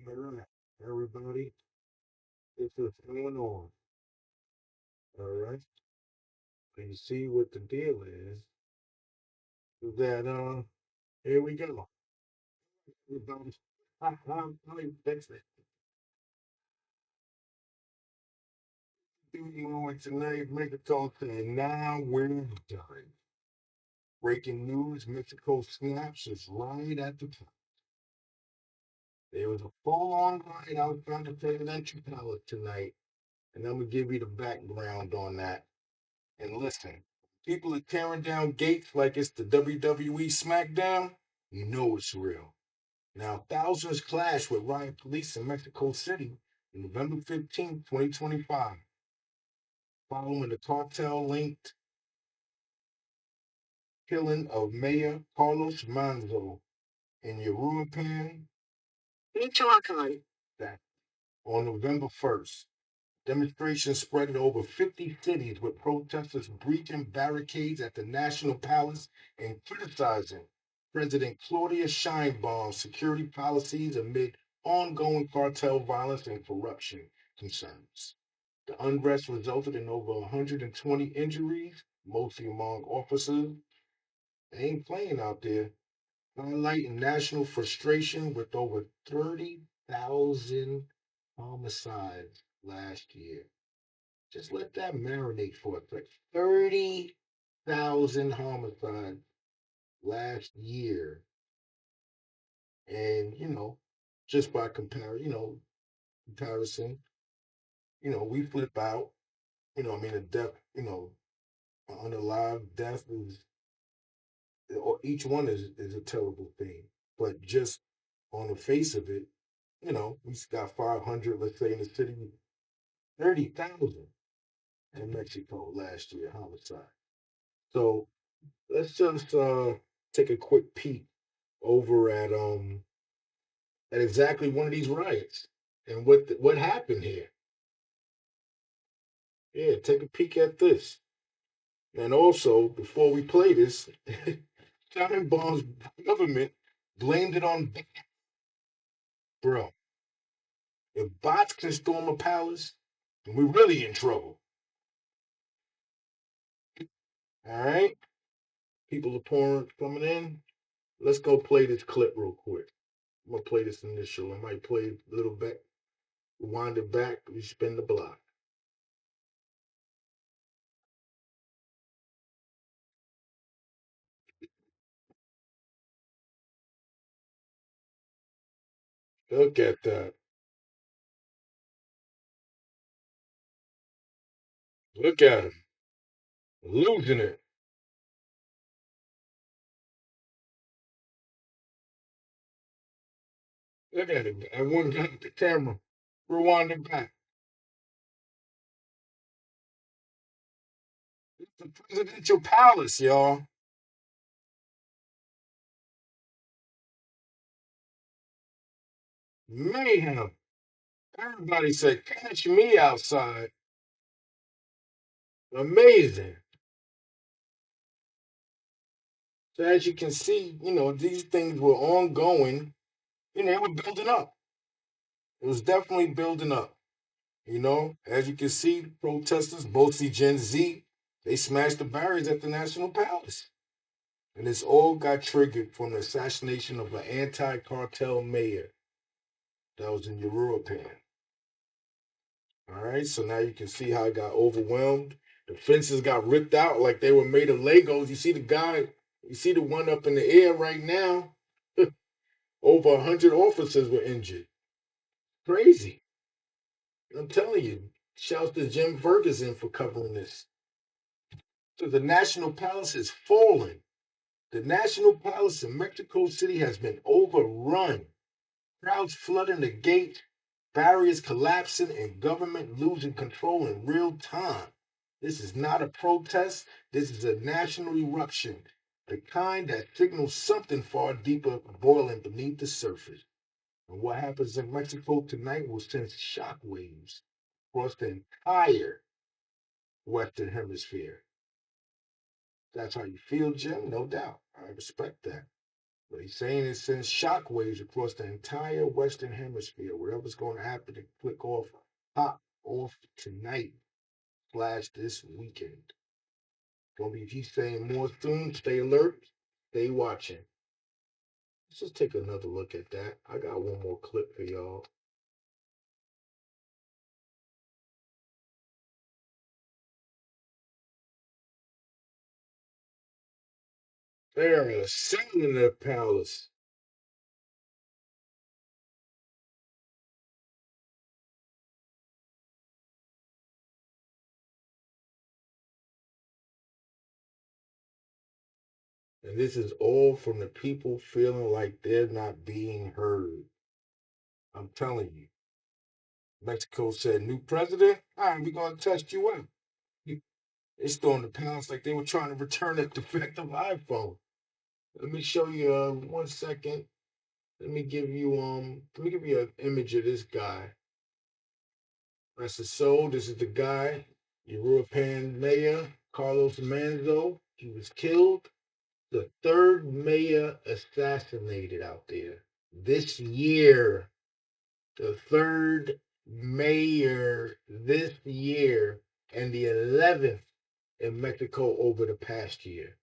All right, everybody, this is going on. All right, and you see what the deal is that here we go. Everybody, I'm fix it. Doing on tonight, make a talk saying now we're done. Breaking news: Mexico snaps is right at the top. There was a full-on riot outside the presidential palace tonight, and I'm gonna give you the background on that. And listen, people are tearing down gates like it's the WWE SmackDown. You know it's real. Now, thousands clashed with riot police in Mexico City on November 15th, 2025, following the cartel linked killing of Mayor Carlos Manzo in Uruapan, Michoacan, that on November 1st. Demonstrations spread in over 50 cities with protesters breaching barricades at the National Palace and criticizing President Claudia Sheinbaum's security policies amid ongoing cartel violence and corruption concerns. The unrest resulted in over 120 injuries, mostly among officers. They ain't playing out there, highlighting national frustration with over 30,000 homicides last year. Just let that marinate for a second. 30,000 homicides last year. And, just by comparison, we flip out. I mean, a death, an unalive death or each one is a terrible thing. But just on the face of it, we got 500, let's say, in the city, 30,000 in Mexico last year, homicide. So let's just take a quick peek over at exactly one of these riots and what happened here. Yeah, take a peek at this. And also, before we play this, Time Bomb's government blamed it on bro. If bots can storm a palace, then we're really in trouble. All right, people are pouring coming in. Let's go play this clip real quick. I'm gonna play this initial. I might play a little back, wind it back. We spin the block. Look at that. Look at him losing it. Look at it. I one got the camera. Rewind it back. It's the presidential palace, y'all. Mayhem. Everybody said, catch me outside. Amazing. So as you can see, these things were ongoing. They were building up. It was definitely building up. As you can see, protesters, mostly Gen Z, they smashed the barriers at the National Palace. And this all got triggered from the assassination of an anti-cartel mayor that was in Uruapan. All right, so now you can see how it got overwhelmed. The fences got ripped out like they were made of Legos. You see the one up in the air right now. Over 100 officers were injured. Crazy. I'm telling you. Shouts to Jim Ferguson for covering this. So the National Palace is falling. The National Palace in Mexico City has been overrun. Crowds flooding the gate, barriers collapsing, and government losing control in real time. This is not a protest. This is a national eruption, the kind that signals something far deeper boiling beneath the surface. And what happens in Mexico tonight will send shockwaves across the entire Western Hemisphere. That's how you feel, Jim? No doubt. I respect that. But he's saying it sends shockwaves across the entire Western Hemisphere. Whatever's going to happen to click off, pop off tonight, slash this weekend. Gonna be, he's saying more soon. Stay alert. Stay watching. Let's just take another look at that. I got one more clip for y'all. They're assembling the palace. And this is all from the people feeling like they're not being heard. I'm telling you. Mexico said, new president? All right, we're going to test you out. They stormed the palace like they were trying to return a defective iPhone. Let me show you 1 second. Let me give you an image of this guy. That's the soul. This is the guy, European mayor, Carlos Manzo. He was killed. The third mayor assassinated out there this year. The third mayor this year, and the 11th in Mexico over the past year.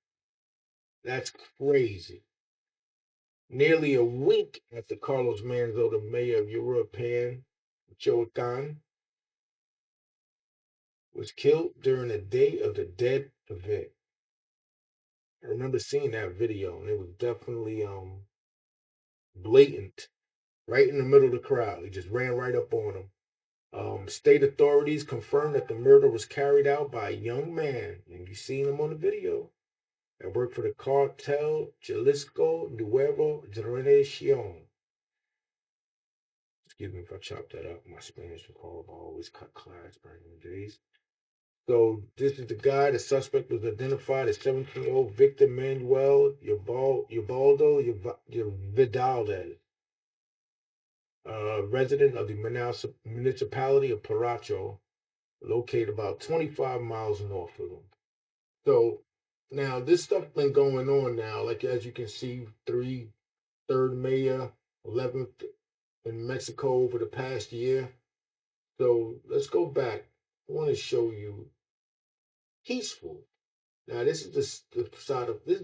That's crazy. Nearly a week after Carlos Manzo, the mayor of European, Michoacan, was killed during a Day of the Dead event. I remember seeing that video, and it was definitely blatant, right in the middle of the crowd. He just ran right up on him. State authorities confirmed that the murder was carried out by a young man, and you seen him on the video, that worked for the cartel Jalisco Nuevo Generacion. Excuse me if I chop that up. My Spanish is horrible. I always cut class back in the days. So this is the guy. The suspect was identified as 17-year-old Victor Manuel Ubaldo Vidal, resident of the municipality of Paracho, located about 25 miles north of them. So now this stuff been going on now. Like as you can see, third mayor, 11th in Mexico over the past year. So let's go back. I want to show you peaceful. Now this is the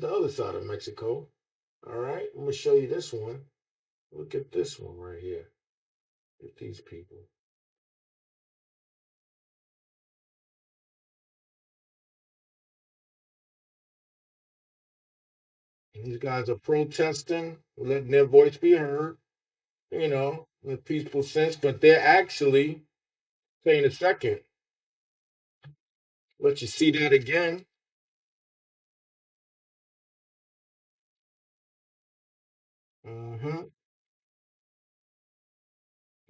other side of Mexico. All right, I'm gonna show you this one. Look at this one right here. With these people. And these guys are protesting, letting their voice be heard, in a peaceful sense, but they're actually saying a second. Let you see that again. Mm-hmm.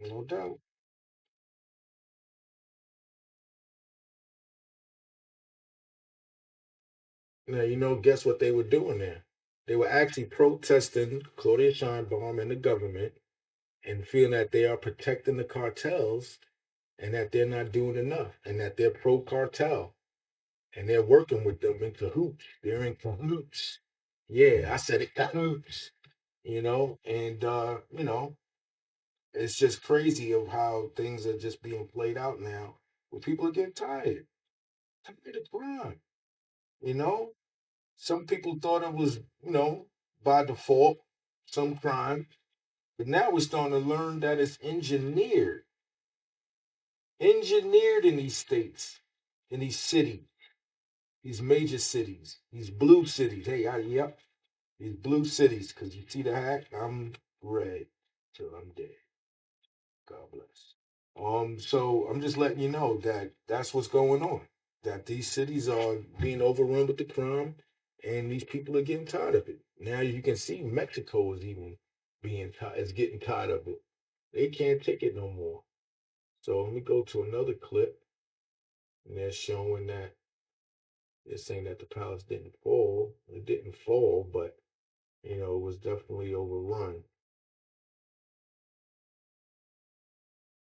No doubt. Now, guess what they were doing there? They were actually protesting Claudia Sheinbaum and the government and feeling that they are protecting the cartels and that they're not doing enough and that they're pro cartel and they're working with them in cahoots. They're in cahoots. Yeah, I said it, cahoots. And it's just crazy of how things are just being played out now. Where people are getting tired of crime. You know, some people thought it was, by default, some crime, but now we're starting to learn that it's engineered in these states, in these cities, these major cities, these blue cities. Hey, yep, these blue cities, because you see the hat, I'm red till I'm dead. God bless. So I'm just letting you know that that's what's going on. That these cities are being overrun with the crime, and these people are getting tired of it. Now you can see Mexico is even is getting tired of it. They can't take it no more. So let me go to another clip, and they're showing that they're saying that the palace didn't fall. It didn't fall, but it was definitely overrun.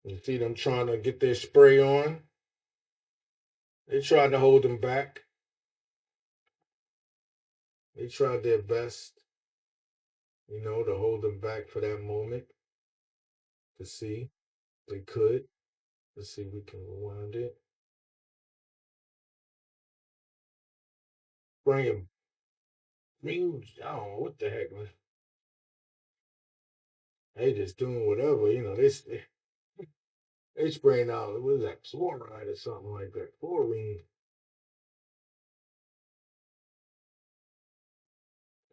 You see them trying to get their spray on. They tried to hold them back. They tried their best. to hold them back for that moment to see if they could. Let's see if we can rewind it. Bring him, I don't know what the heck, man. They just doing whatever, they spraying out, what is that, fluoride or something like that, chlorine.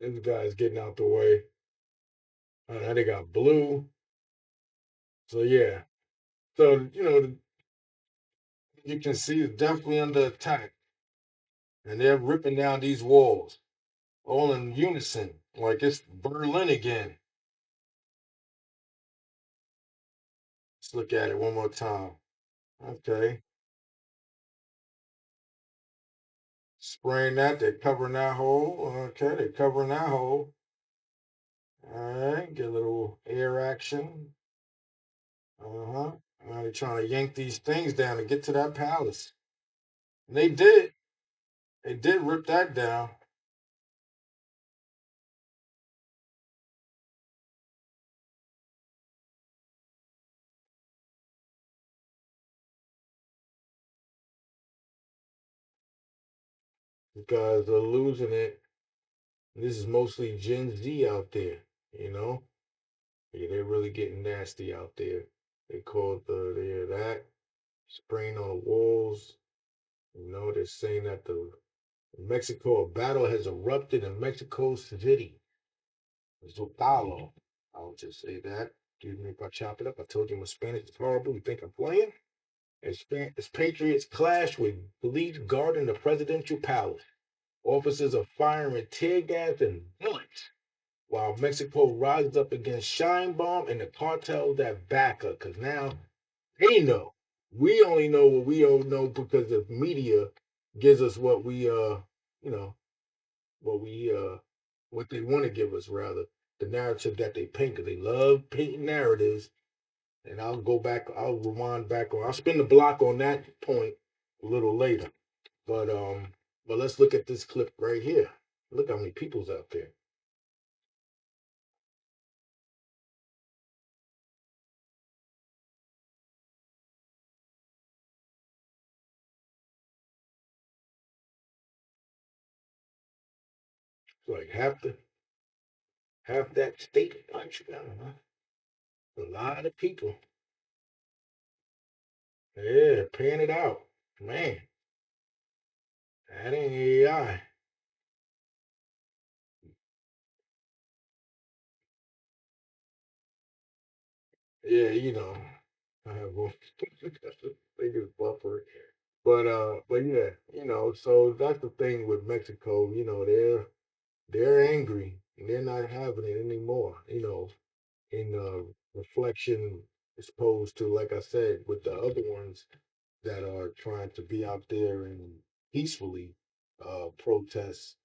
This guy's getting out the way. Now they got blue. So yeah. So, you can see it's definitely under attack. And they're ripping down these walls, all in unison, like it's Berlin again. Let's look at it one more time. Okay. Spraying that, they're covering that hole. Okay, they're covering that hole. All right, get a little air action. Uh-huh. Now they're trying to yank these things down to get to that palace. And they did. They did rip that down because they're losing it. This is mostly Gen Z out there, you know? Yeah, they're really getting nasty out there. They called that spraying on the walls. They're saying that the Mexico, a battle has erupted in Mexico City. Zotalo. I'll just say that. Excuse me if I chop it up. I told you my Spanish is horrible. You think I'm playing? As Patriots clash with police guarding the presidential palace. Officers are firing tear gas and bullets while Mexico rises up against Shine Bomb and the cartels that back her. Because now they know. We only know what we don't know because the media gives us you know, what we what they want to give us rather. The narrative that they paint, because they love painting narratives. And I'll rewind back on I'll spin the block on that point a little later. But let's look at this clip right here. Look how many people's out there. It's like half that state punch. A lot of people. Yeah, paying it out. Man, that ain't AI. Yeah, I have one biggest buffer. But yeah, so that's the thing with Mexico, they're angry and they're not having it anymore, in reflection as opposed to, like I said, with the other ones that are trying to be out there and peacefully protest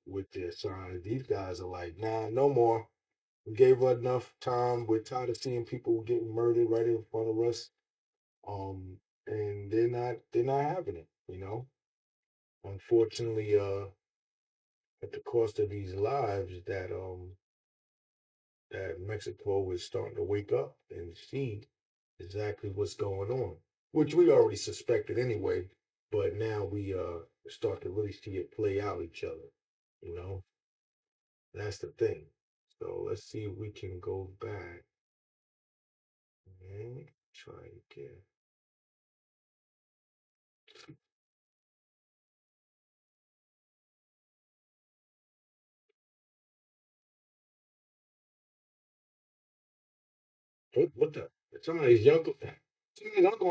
with their signs. These guys are like, nah, no more. We gave her enough time. We're tired of seeing people getting murdered right in front of us. And they're not having it. Unfortunately, at the cost of these lives, that Mexico is starting to wake up and see exactly what's going on, which we already suspected anyway, but now we start to really see it play out each other. You know, that's the thing. So let's see if we can go back and try again. What the? Somebody's uncle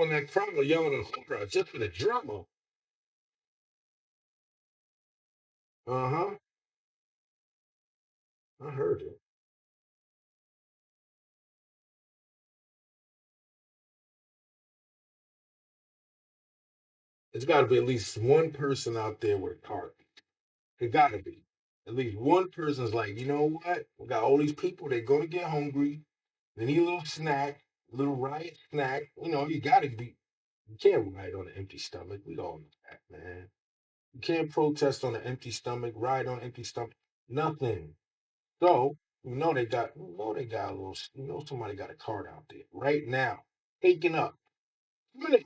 in that crowd yelling a horror just for the drama. Uh huh. I heard it. There's got to be at least one person out there with a heart. It got to be. At least one person's like, you know what? We got all these people. They're going to get hungry. They need a little snack, a little riot snack. You got to be. You can't ride on an empty stomach. We all know that, man. You can't protest on an empty stomach, ride on an empty stomach. Nothing. So you know they got a little, somebody got a card out there right now, taking up. Minute.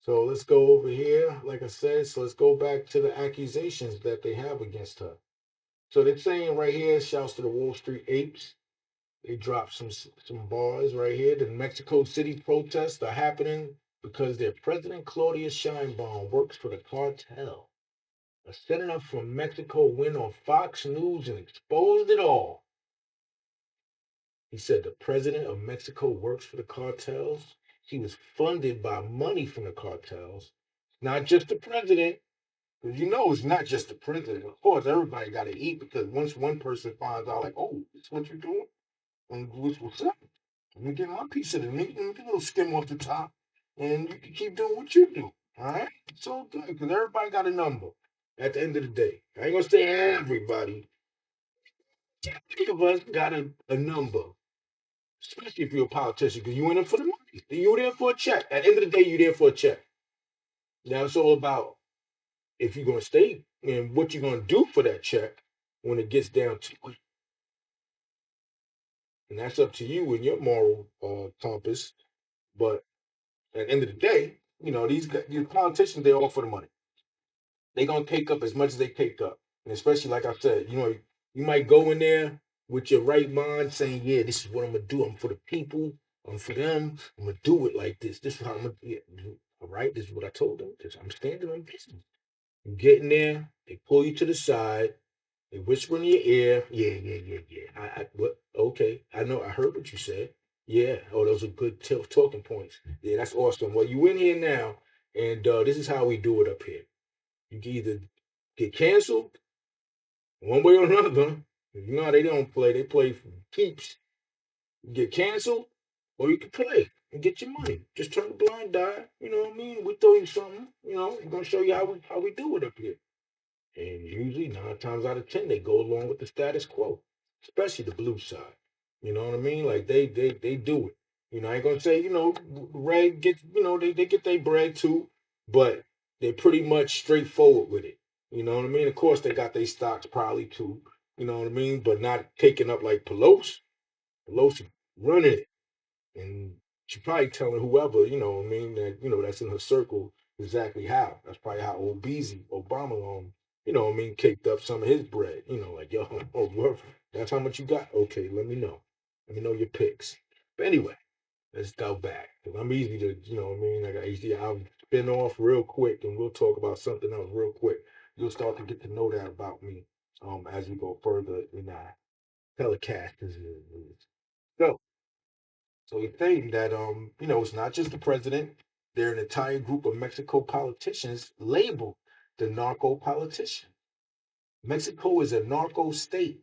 So let's go over here. Like I said, so let's go back to the accusations that they have against her. So they're saying right here, shouts to the Wall Street apes. They dropped some bars right here. The Mexico City protests are happening because their president Claudia Sheinbaum works for the cartel. A senator from Mexico went on Fox News and exposed it all. He said the president of Mexico works for the cartels. He was funded by money from the cartels. Not just the president, because it's not just the president. Of course, everybody got to eat because once one person finds out, like, oh, this is what you're doing, and what's up? Let me get my piece of the meat and get a little skim off the top, and you can keep doing what you do. All right? It's all good because everybody got a number at the end of the day. I ain't going to say everybody. Each of us got a number, especially if you're a politician because you in it for the money. You there for a check. At the end of the day, you there for a check. Now, it's all about if you're going to stay and what you're going to do for that check when it gets down to it. And that's up to you and your moral compass. But at the end of the day, these politicians, they're all for the money. They're gonna take up as much as they take up. And especially like I said, you might go in there with your right mind saying, yeah, this is what I'm gonna do. I'm for the people, I'm for them, I'm gonna do it like this. This is how I'm gonna all right, this is what I told them. I'm standing on business. You get in there, they pull you to the side, they whisper in your ear, yeah, yeah, yeah, yeah. What? Okay, I know. I heard what you said. Yeah. Oh, those are good talking points. Yeah, that's awesome. Well, you in here now, and this is how we do it up here. You can either get canceled one way or another. You know how they don't play; they play for keeps. You get canceled, or you can play and get your money. Just turn a blind eye. You know what I mean? We throw you something. We're gonna show you how we do it up here. And usually, 9 times out of 10, they go along with the status quo, especially the blue side. You know what I mean? Like they do it. I ain't gonna say red get they get their bread too, but they're pretty much straightforward with it. You know what I mean? Of course, they got their stocks probably too. You know what I mean? But not taking up like Pelosi. Pelosi running it. And she probably telling whoever, what I mean, that, that's in her circle exactly how. That's probably how old Beezy, Obama, what I mean, caked up some of his bread. Like, yo, oh, that's how much you got? Okay, let me know. Let me know your picks. But anyway, let's go back. Because I'm easy to, what I mean, like, I'll spin off real quick and we'll talk about something else real quick. You'll start to get to know that about me as we go further in our telecast. So, so he's saying that it's not just the president. They're an entire group of Mexico politicians labeled the narco politician. Mexico is a narco state.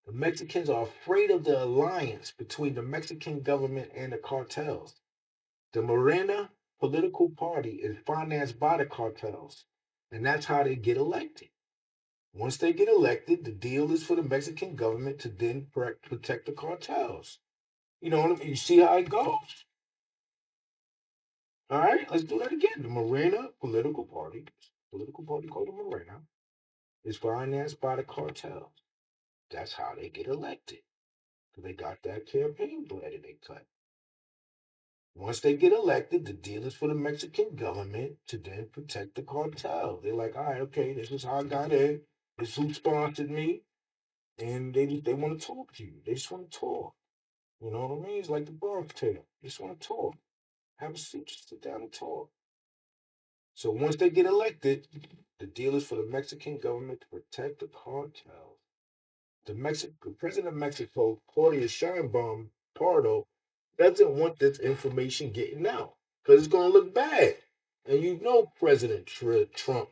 The Mexicans are afraid of the alliance between the Mexican government and the cartels. The Morena political party is financed by the cartels, and that's how they get elected. Once they get elected, the deal is for the Mexican government to then protect the cartels. You know what I mean? You see how it goes? All right, let's do that again. The Morena political party called the Morena, is financed by the cartels. That's how they get elected. Because they got that campaign bread and they cut. Once they get elected, the deal is for the Mexican government to then protect the cartel. They're like, all right, okay, this is how I got in. This is who sponsored me. And they want to talk to you. They just want to talk. You know what I mean? It's like the Bronx Tale. They just want to talk. Have a seat, just sit down and talk. So once they get elected, the deal is for the Mexican government to protect the cartels. The president of Mexico, Claudia Sheinbaum Pardo, doesn't want this information getting out because it's going to look bad. And President Trump,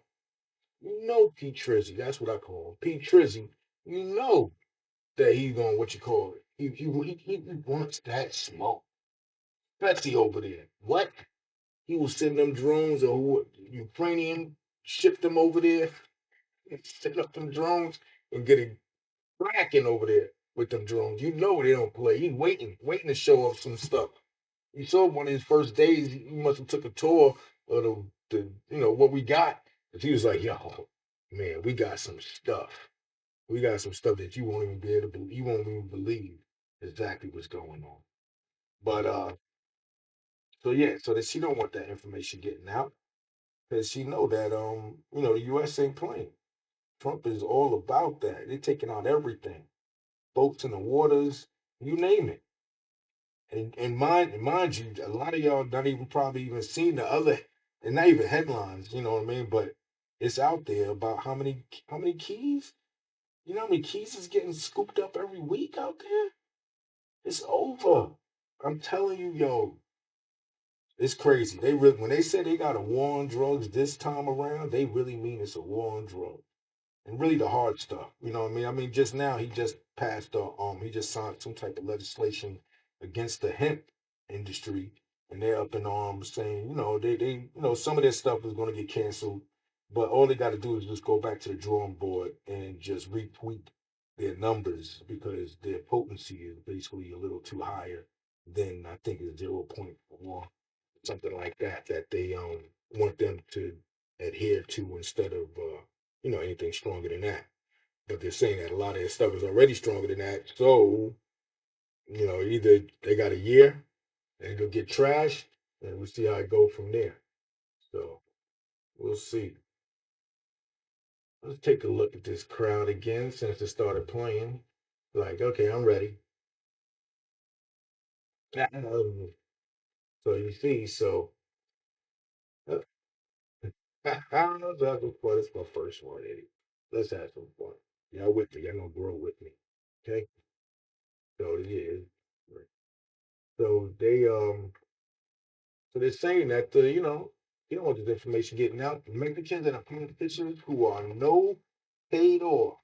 Pete Trizzy, that's what I call him, Pete Trizzy, that he's going, what you call it, he wants that smoke. Especially over there. What? He will send them drones or Ukrainian ship them over there and set up them drones and get it cracking over there with them drones. They don't play. He's waiting to show off some stuff. You saw one of his first days. He must have took a tour of the what we got. But he was like, "Yo, man, we got some stuff." We got some stuff that you won't even be able to you won't even believe exactly what's going on. But so yeah, so that she don't want that information getting out because she know that the US ain't playing. Trump is all about that. They're taking out everything. Boats in the waters, you name it. And mind you, a lot of y'all not even probably even seen the other, and not even headlines, you know what I mean? But it's out there about how many keys, how many keys is getting scooped up every week out there? It's over. I'm telling you, yo, it's crazy. They really when they say they got a war on drugs this time around, they really mean it's a war on drugs. And really the hard stuff. You know what I mean? I mean, just now he just passed he just signed some type of legislation against the hemp industry, and they're up in arms saying, some of their stuff is going to get canceled, but all they got to do is just go back to the drawing board and just retweak their numbers because their potency is basically a little too higher than I think it's 0.4, something like that, that they want them to adhere to instead of anything stronger than that. But they're saying that a lot of their stuff is already stronger than that. So, either they got a year and it'll get trashed, and we'll see how it go from there. So we'll see. Let's take a look at this crowd again since it started playing. Like, okay, I'm ready. So you see, so uh, that's fun. It's my first one, Eddie. Let's have some fun. Y'all with me? Y'all gonna grow with me? Okay. So yeah. So they're saying that you don't want this information getting out. The Mexicans and the politicians who are no paid off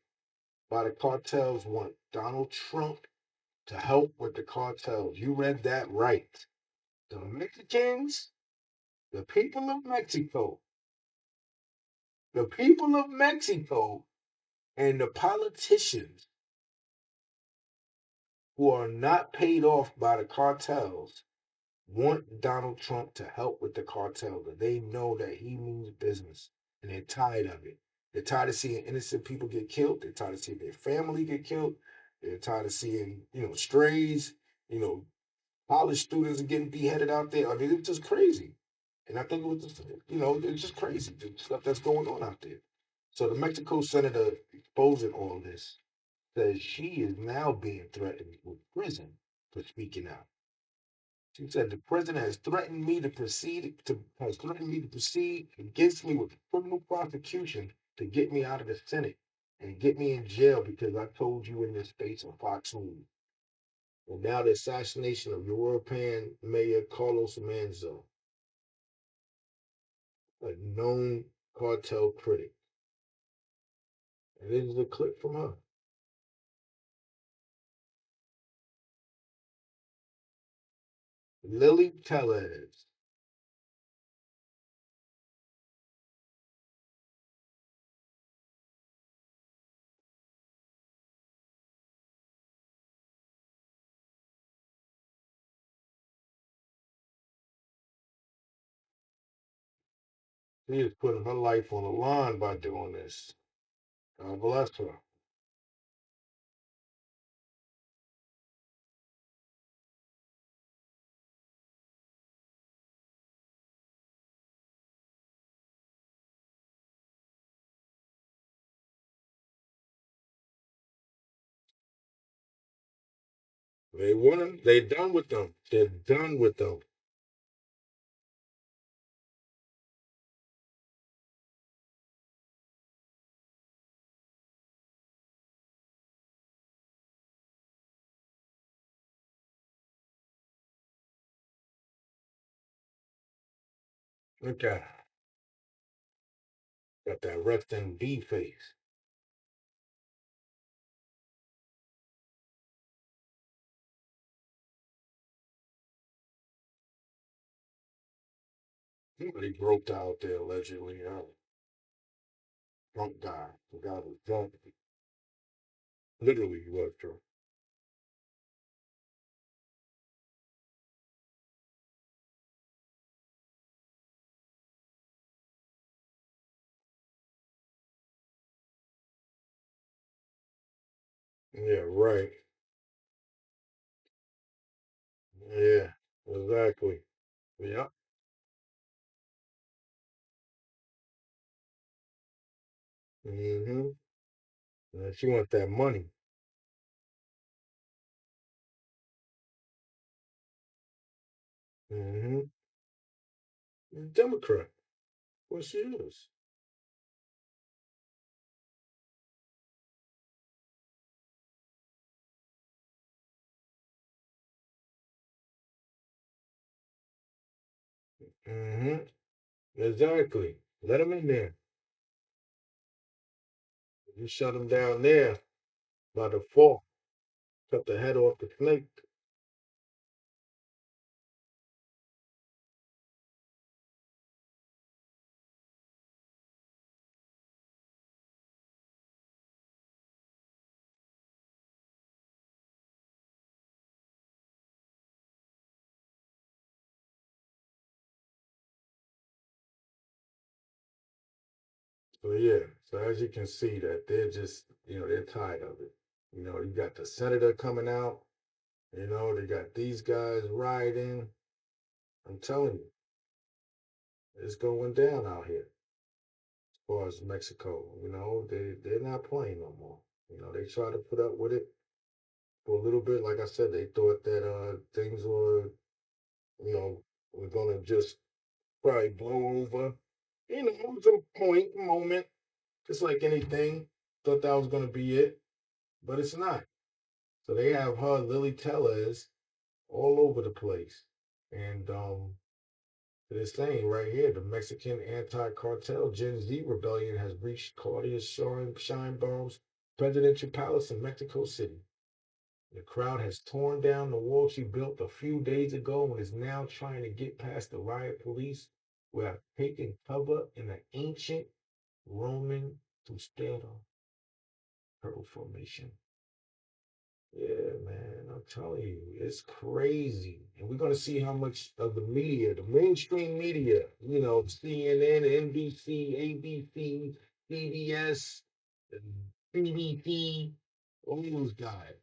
by the cartels want Donald Trump to help with the cartels. You read that right. The Mexicans, the people of Mexico, the people of Mexico, and the politicians who are not paid off by the cartels want Donald Trump to help with the cartel. That they know that he means business and they're tired of it. They're tired of seeing innocent people get killed. They're tired of seeing their family get killed. They're tired of seeing, strays, you know, college students are getting beheaded out there. I mean, it's just crazy. And I think it was just, it's just crazy, the stuff that's going on out there. So the Mexico senator exposing all this says she is now being threatened with prison for speaking out. She said the president has threatened me to proceed against me with criminal prosecution to get me out of the Senate and get me in jail because I told you in this space on Fox News. And now the assassination of European Mayor Carlos Manzo, a known cartel critic. And this is a clip from her. Lily Tellez. She is putting her life on the line by doing this. God bless her. They want them. They done with them. They're done with them. Okay. Got that rest in B face. Somebody broke out there allegedly. Drunk guy. The guy was drunk. Literally, he was drunk. Yeah, right. Yeah, exactly. Yeah. Mm-hmm. And she wants that money. Mm-hmm. Democrat. Well, she is. Mm-hmm. Exactly. Let them in there. You shut them down there by default. Cut the head off the snake. So yeah. So as you can see, that they're just, they're tired of it. You got the senator coming out. They got these guys riding. I'm telling you, it's going down out here as far as Mexico. They're not playing no more. They try to put up with it for a little bit. Like I said, they thought that things you know, were gonna just probably blow over. It was a point, a moment, just like anything. Thought that was gonna be it, but it's not. So they have her, Lily Tellez, all over the place. And they're saying right here, the Mexican anti-cartel Gen Z rebellion has breached Claudia Sheinbaum's presidential palace in Mexico City. The crowd has torn down the wall she built a few days ago and is now trying to get past the riot police who have taken cover in an ancient Roman Tustero turtle formation. Yeah, man, I'm telling you, it's crazy. And we're going to see how much of the media, the mainstream media, CNN, NBC, ABC, CBS, and BBC, all those guys,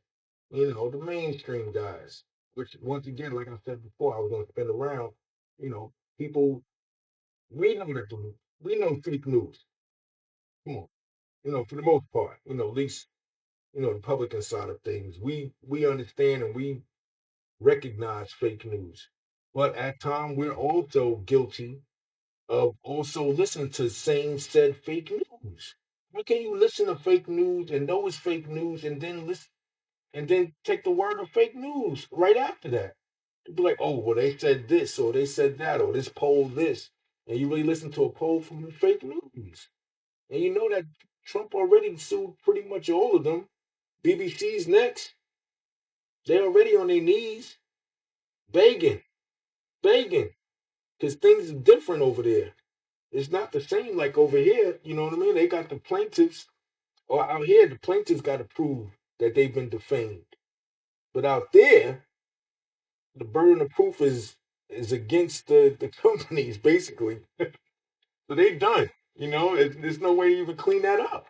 the mainstream guys, which once again, like I said before, I was going to spin around, people, we know fake news. Come on, for the most part, at least, the Republican side of things, we understand and we recognize fake news. But at times, we're also guilty of also listening to same said fake news. How can you listen to fake news and know it's fake news and then listen and then take the word of fake news right after that? To be like, oh, well, they said this or they said that or this poll this. And you really listen to a poll from fake news. And you know that Trump already sued pretty much all of them. BBC's next. They're already on their knees begging, begging. Because things are different over there. It's not the same like over here. You know what I mean? They got the plaintiffs, or out here, the plaintiffs got to prove that they've been defamed. But out there, the burden of proof is against the companies, basically. So they done. There's no way to even clean that up.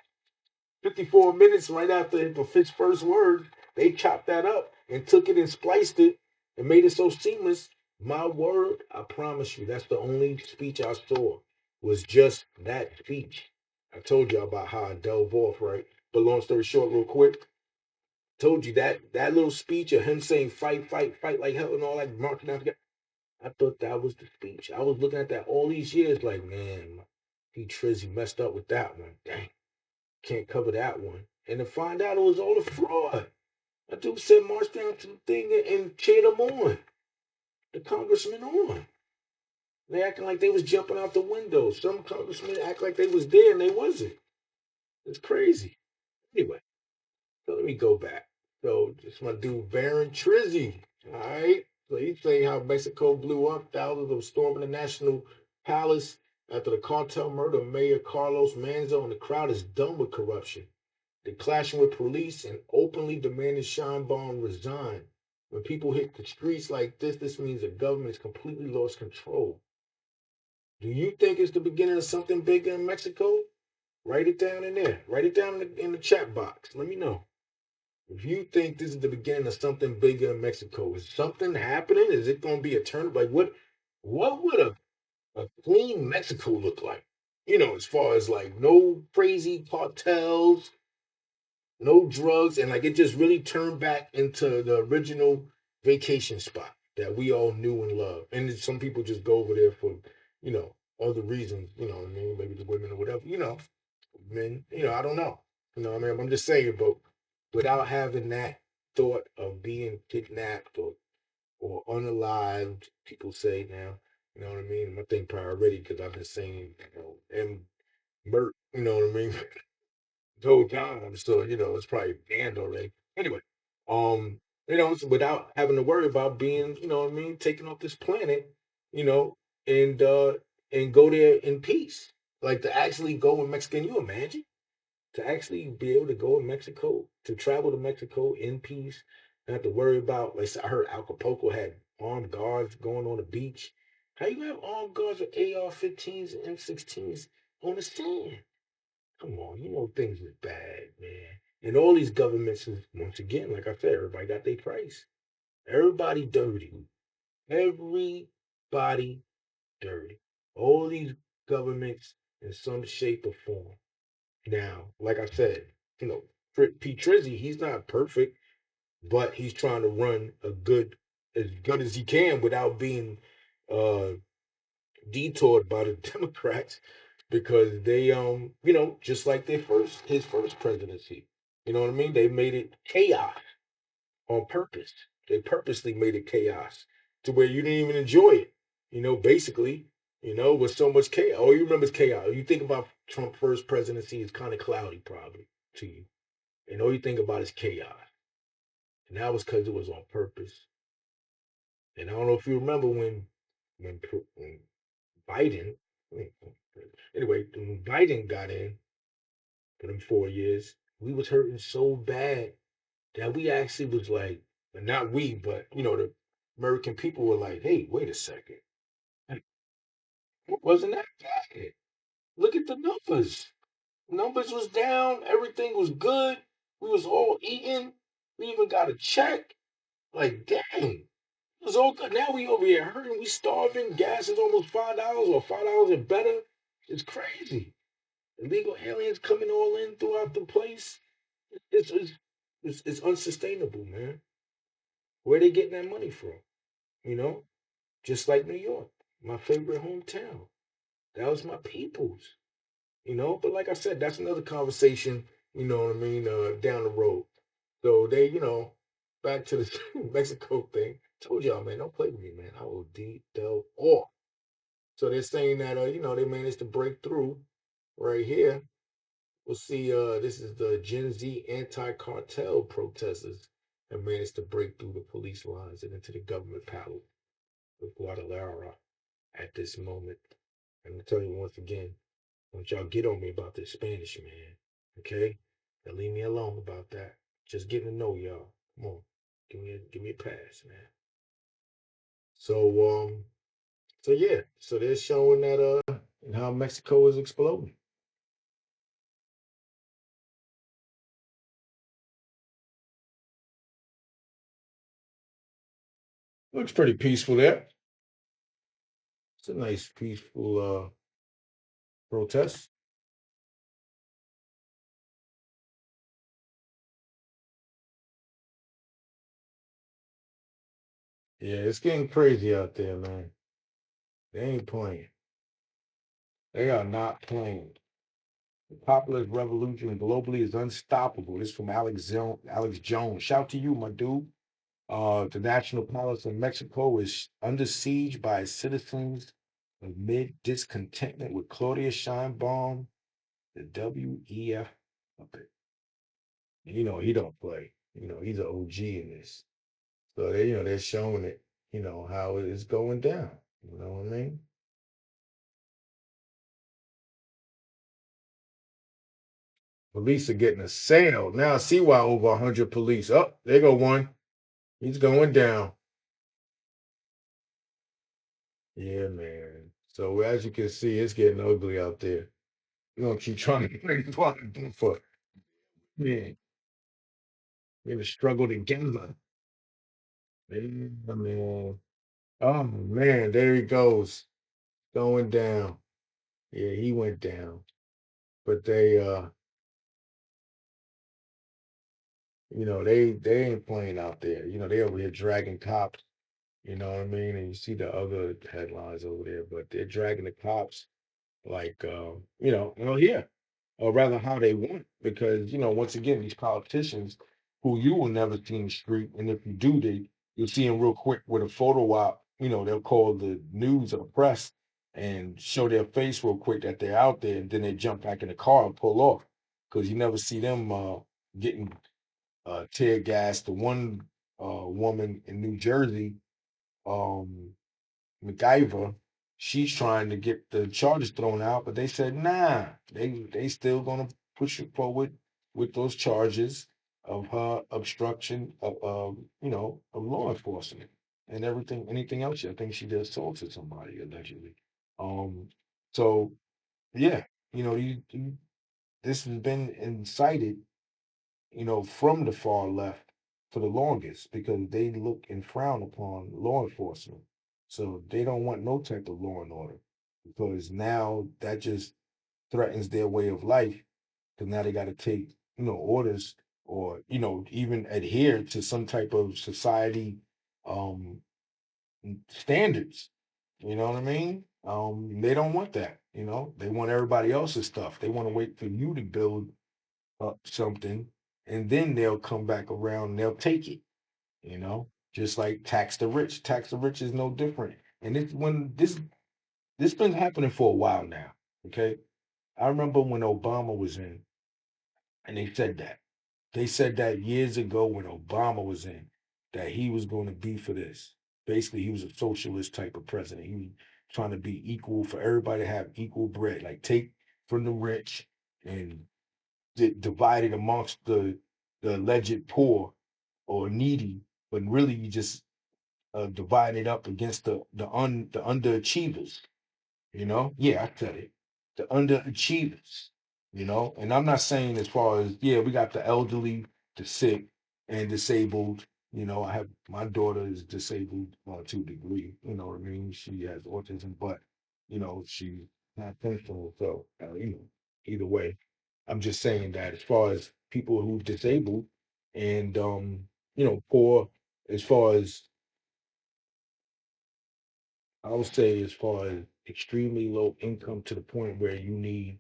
54 minutes right after the Fitz first word, they chopped that up and took it and spliced it and made it so seamless. My word, I promise you, that's the only speech I saw was just that speech. I told you about how I delve off, right? But long story short, real quick, told you that little speech of him saying fight, fight, fight like hell and all that marching out together. I thought that was the speech. I was looking at that all these years, like, man, he Trizzy messed up with that one. Dang, can't cover that one. And to find out it was all a fraud. That dude said march down to the thing and cheer them on. The congressman on. They acting like they was jumping out the window. Some congressmen act like they was there and they wasn't. It's crazy. Anyway, so let me go back. So just my dude Baron Trizzy. All right. So he's saying how Mexico blew up, thousands of storming the national palace after the cartel murder of Mayor Carlos Manzo, and the crowd is done with corruption. They clashing with police and openly demanding Scheinbaum resign. When people hit the streets like this means the government has completely lost control. Do you think it's the beginning of something bigger in Mexico? Write it down in there. Write it down in the chat box. Let me know. If you think this is the beginning of something bigger in Mexico, is something happening? Is it going to be a turn? Like what would a clean Mexico look like? As far as like no crazy cartels, no drugs, and like it just really turned back into the original vacation spot that we all knew and loved. And some people just go over there for, other reasons, what I mean, maybe the women or whatever, men, I don't know. I mean, I'm just saying, but without having that thought of being kidnapped or unalived, people say now, you know what I mean? I think priority because I've been saying, and Mert, you know what I mean? The whole time. So, it's probably banned already. Anyway, so without having to worry about being, what I mean, taken off this planet, you know, and uh and go there in peace. Like to actually go in Mexico. Can you imagine? To actually be able to go in Mexico, to travel to Mexico in peace, not have to worry about like I heard Acapulco had armed guards going on the beach. How you have armed guards with AR-15s and M16s on the sand? Come on, things is bad, man. And all these governments is once again, like I said, everybody got their price. Everybody dirty. Everybody dirty. All these governments in some shape or form. Now, like I said, you know, P. Trizzy, he's not perfect, but he's trying to run as good as he can without being uh detoured by the Democrats because they just like his first presidency. You know what I mean? They made it chaos on purpose. They purposely made it chaos to where you didn't even enjoy it. Basically, with so much chaos. All you remember is chaos. You think about Trump's first presidency is kind of cloudy probably to you. And all you think about is chaos. And that was because it was on purpose. And I don't know if you remember when Biden, anyway, when Biden got in for them 4 years, we was hurting so bad that we actually was like, and not we, but the American people were like, hey, wait a second. Like, it wasn't that bad. Look at the numbers. Numbers was down, everything was good. We was all eating. We even got a check. Like, dang. It was all good. Now we over here hurting, we starving. Gas is almost $5 or $5 and better. It's crazy. Illegal aliens coming all in throughout the place. It's it's it's unsustainable, man. Where they getting that money from? You know, just like New York, my favorite hometown. That was my people's. But like I said, that's another conversation. You know what I mean? Down the road. So they, back to the Mexico thing. Told y'all, man, don't play with me, man. I will delve off. So they're saying that, they managed to break through right here. We'll see. This is the Gen Z anti-cartel protesters that managed to break through the police lines and into the government palace of Guadalajara at this moment. And I'm telling you once again, don't y'all get on me about this Spanish, man. Okay? Now leave me alone about that. Just getting to know y'all. Come on. Give me a pass, man. So so yeah. So they're showing that how Mexico is exploding. Looks pretty peaceful there. It's a nice peaceful protest. Yeah, it's getting crazy out there, man. They ain't playing. They are not playing. The populist revolution globally is unstoppable. This from Alex Jones. Shout to you, my dude. The National Palace of Mexico is under siege by citizens amid discontentment with Claudia Sheinbaum, the WEF puppet. He don't play. He's an OG in this. So they're showing it, how it is going down. You know what I mean? Police are getting assailed. Now I see why over 100 police. Oh, there go one. He's going down. Yeah, man. So as you can see, it's getting ugly out there. We're gonna keep trying to play for. Yeah. We're gonna struggle together. Man. Oh man, there he goes. Going down. Yeah, he went down. But they ain't playing out there. They over here dragging cops, you know what I mean? And you see the other headlines over there, but they're dragging the cops like well, yeah, or rather how they want, because once again, these politicians who you will never see in the street, and if you do, you'll see them real quick with a photo op. They'll call the news or the press and show their face real quick that they're out there, and then they jump back in the car and pull off, because you never see them getting tear gas. The one woman in New Jersey, um, MacGyver, she's trying to get the charges thrown out, but they said nah. They still gonna push it forward with those charges of her obstruction of law enforcement and everything, anything else. I think she did assaulted somebody allegedly. Um, so yeah, this has been incited from the far left for the longest, because they look and frown upon law enforcement. So they don't want no type of law and order, because now that just threatens their way of life. Because now they got to take, orders, or, even adhere to some type of society um, standards. You know what I mean? They don't want that. They want everybody else's stuff. They want to wait for you to build up something, and then they'll come back around and they'll take it, just like tax the rich. Tax the rich is no different. And it's when this been happening for a while now. Okay. I remember when Obama was in, and they said that. They said that years ago when Obama was in, that he was going to be for this. Basically, he was a socialist type of president. He was trying to be equal for everybody to have equal bread, like take from the rich and divided amongst the alleged poor or needy, but really you just divide it up against the underachievers. Yeah, I said it. The underachievers. And I'm not saying as far as, yeah, we got the elderly, the sick, and disabled. I have my daughter is disabled to a degree. You know what I mean? She has autism, but she's not functional. So either way, I'm just saying that as far as people who disabled and poor, as far as I would say, as far as extremely low income to the point where you need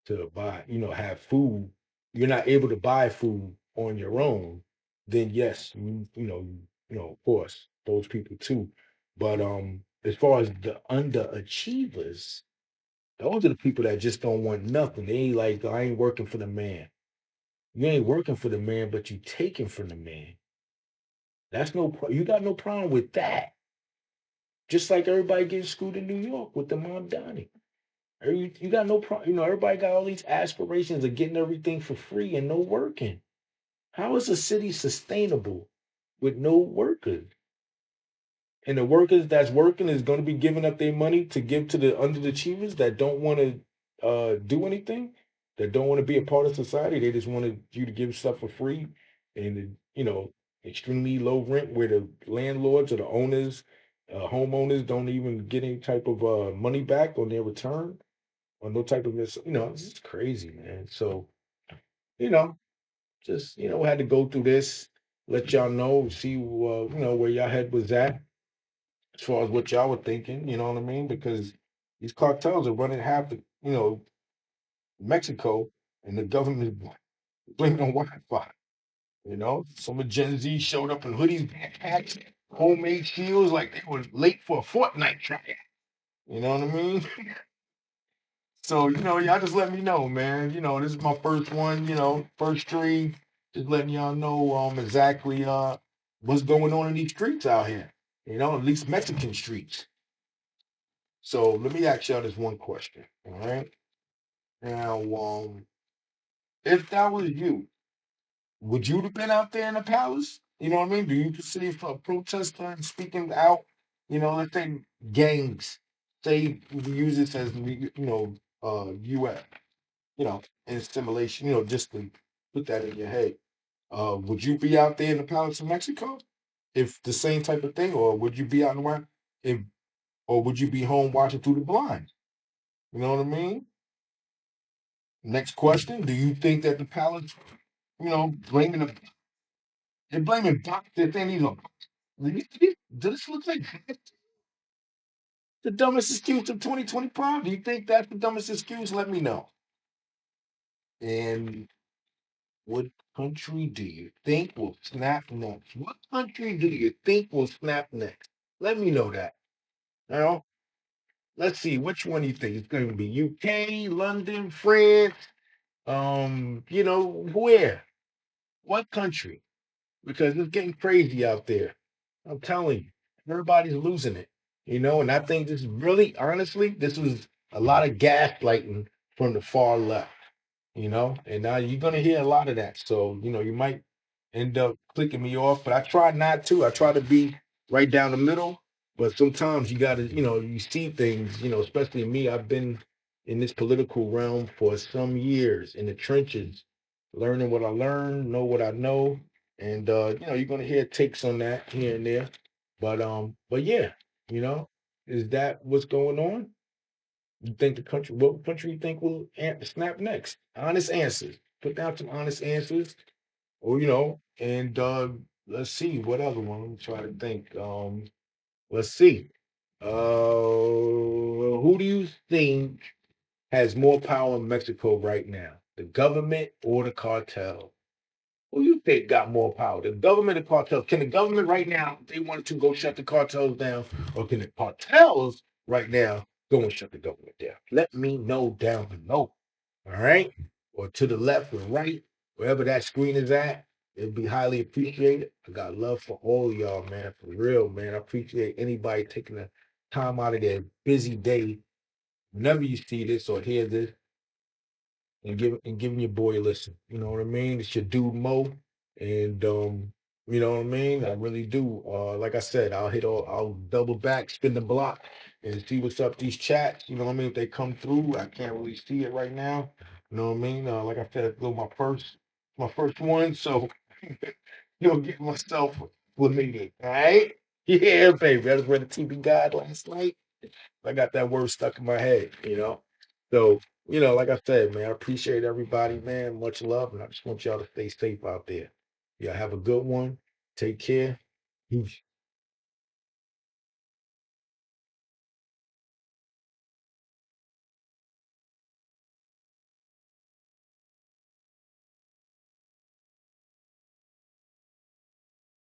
to buy, have food, you're not able to buy food on your own, then yes, of course, those people too. But as far as the underachievers, those are the people that just don't want nothing. They ain't like, I ain't working for the man. You ain't working for the man, but you taking from the man. That's you got no problem with that. Just like everybody getting screwed in New York with the Mom Donnie. You got no problem. Everybody got all these aspirations of getting everything for free and no working. How is a city sustainable with no workers? And the workers that's working is going to be giving up their money to give to the underachievers that don't want to do anything, that don't want to be a part of society. They just wanted you to give stuff for free, and extremely low rent, where the landlords or the owners, homeowners don't even get any type of money back on their return, or no type of it's just crazy, man. So you know, just we had to go through this, let y'all know, see where y'all head was at as far as what y'all were thinking. You know what I mean? Because these cartels are running half the Mexico, and the government is blaming on Wi-Fi. Some of Gen Z showed up in hoodies, backpacks, homemade shields, like they were late for a Fortnite trial. You know what I mean? So, y'all just let me know, man. This is my first one, first stream. Just letting y'all know exactly what's going on in these streets out here. At least Mexican streets. So let me ask y'all this one question. All right. Now, if that was you, would you have been out there in the palace? You know what I mean? Do you consider for a protester and speaking out? Let's say gangs. Say we use this as US. In simulation, just to put that in your head. Would you be out there in the palace of Mexico if the same type of thing, or would you be out and around if, or would you be home watching through the blinds? You know what I mean? Next question: do you think that the palace, blaming they're blaming Doc that they need a does this look like the dumbest excuse of 2025? Do you think that's the dumbest excuse? Let me know. And what country do you think will snap next? What country do you think will snap next? Let me know that. Now, let's see which one you think. It's going to be UK, London, France, where? What country? Because it's getting crazy out there. I'm telling you, everybody's losing it. And I think this really, honestly, this was a lot of gaslighting from the far left. And now you're gonna hear a lot of that. So, you might end up clicking me off, but I try not to. I try to be right down the middle. But sometimes you gotta, you see things, especially me. I've been in this political realm for some years in the trenches, learning what I learned, know what I know. And you're gonna hear takes on that here and there. But yeah, you know, is that what's going on? You think what country you think will snap next? Honest answers. Put down some honest answers, or and let's see what other one. Let me try to think. Let's see. Who do you think has more power in Mexico right now? The government or the cartel? Who you think got more power? The government or cartels? Can the government right now, if they wanted to go shut the cartels down, or can the cartels right now go and shut the government down? Let me know down below. All right? Or to the left or right, wherever that screen is at. It'd be highly appreciated. I got love for all of y'all, man. For real, man. I appreciate anybody taking the time out of their busy day. Whenever you see this or hear this, and giving your boy a listen. You know what I mean? It's your dude Mo, and you know what I mean. I really do. Like I said, I'll double back, spin the block, and see what's up these chats. You know what I mean? If they come through, I can't really see it right now. You know what I mean? Like I said, it's my first one, so get myself acclimated. All right? Yeah, baby. I just read the TV guide last night. I got that word stuck in my head. So, like I said, man, I appreciate everybody, man. Much love. And I just want y'all to stay safe out there. Y'all have a good one. Take care. Peace.